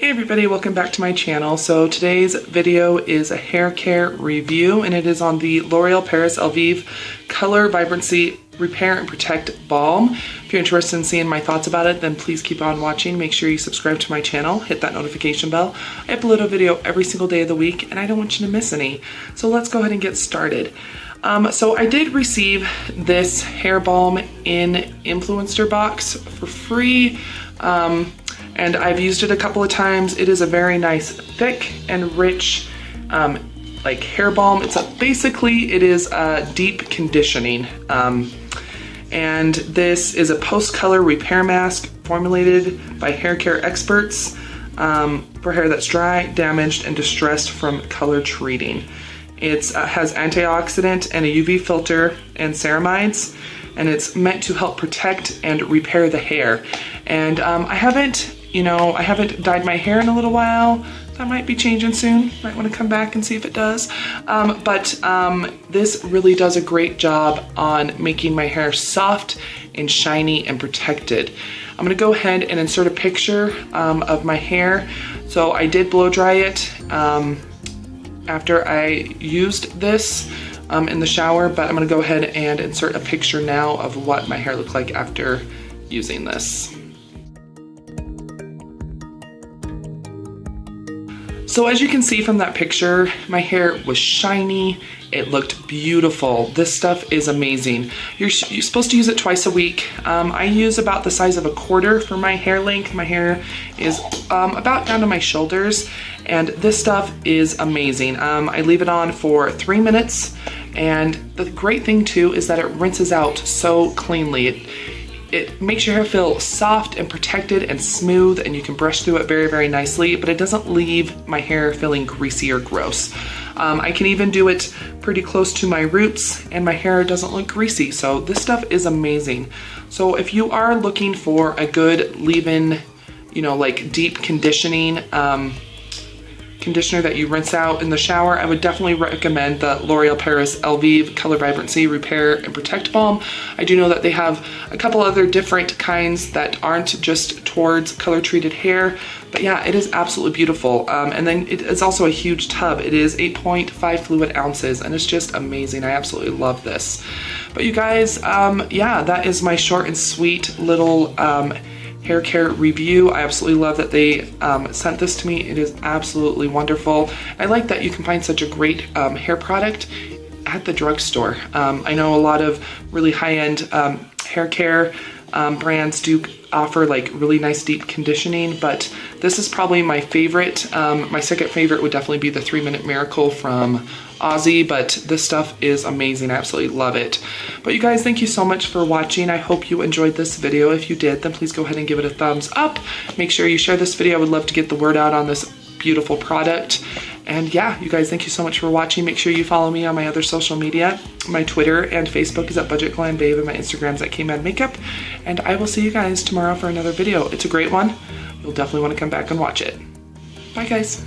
Hey everybody, welcome back to my channel. So today's video is a hair care review and it is on the Loreal Elvive Color Vibrancy Repair and Protect Balm. If you're interested in seeing my thoughts about it, then please keep on watching. Make sure you subscribe to my channel, hit that notification bell. I upload a video every single day of the week and I don't want you to miss any. So let's go ahead and get started. So I did receive this hair balm in Influenster box for free. And I've used it a couple of times. It is a very nice, thick and rich, like hair balm. Basically it is a deep conditioning. And this is a post-color repair mask formulated by hair care experts for hair that's dry, damaged, and distressed from color treating. It has antioxidant and a UV filter and ceramides, and it's meant to help protect and repair the hair. And I haven't dyed my hair in a little while. That might be changing soon. Might want to come back and see if it does. But this really does a great job on making my hair soft and shiny and protected. I'm gonna go ahead and insert a picture of my hair. So I did blow dry it after I used this in the shower, but I'm gonna go ahead and insert a picture now of what my hair looked like after using this. So as you can see from that picture, my hair was shiny, it looked beautiful. This stuff is amazing. You're supposed to use it twice a week. I use about the size of a quarter for my hair length. My hair is about down to my shoulders, and this stuff is amazing. I leave it on for 3 minutes, and the great thing too is that it rinses out so cleanly. It makes your hair feel soft and protected and smooth, and you can brush through it very, very nicely, but it doesn't leave my hair feeling greasy or gross. I can even do it pretty close to my roots and my hair doesn't look greasy. So this stuff is amazing. So if you are looking for a good leave-in, like deep conditioning, conditioner that you rinse out in the shower, I would definitely recommend the Loreal Elvive Color Vibrancy Repair and Protect Balm. I do know that they have a couple other different kinds that aren't just towards color treated hair, but yeah, it is absolutely beautiful. And then it is also a huge tub. It is 8.5 fluid ounces and it's just amazing. I absolutely love this. But you guys, yeah, that is my short and sweet little hair care review. I absolutely love that they sent this to me. It is absolutely wonderful. I like that you can find such a great hair product at the drugstore. I know a lot of really high-end hair care brands do offer like really nice deep conditioning, but this is probably my favorite. My second favorite would definitely be the 3-Minute Miracle from Aussie, but this stuff is amazing. I absolutely love it. But you guys, thank you so much for watching. I hope you enjoyed this video. If you did, then please go ahead and give it a thumbs up. Make sure you share this video. I would love to get the word out on this beautiful product. And yeah, you guys, thank you so much for watching. Make sure you follow me on my other social media. My Twitter and Facebook is at Budget Glam Babe, and my Instagram's at K-Man Makeup. And I will see you guys tomorrow for another video. It's a great one. You'll definitely want to come back and watch it. Bye guys.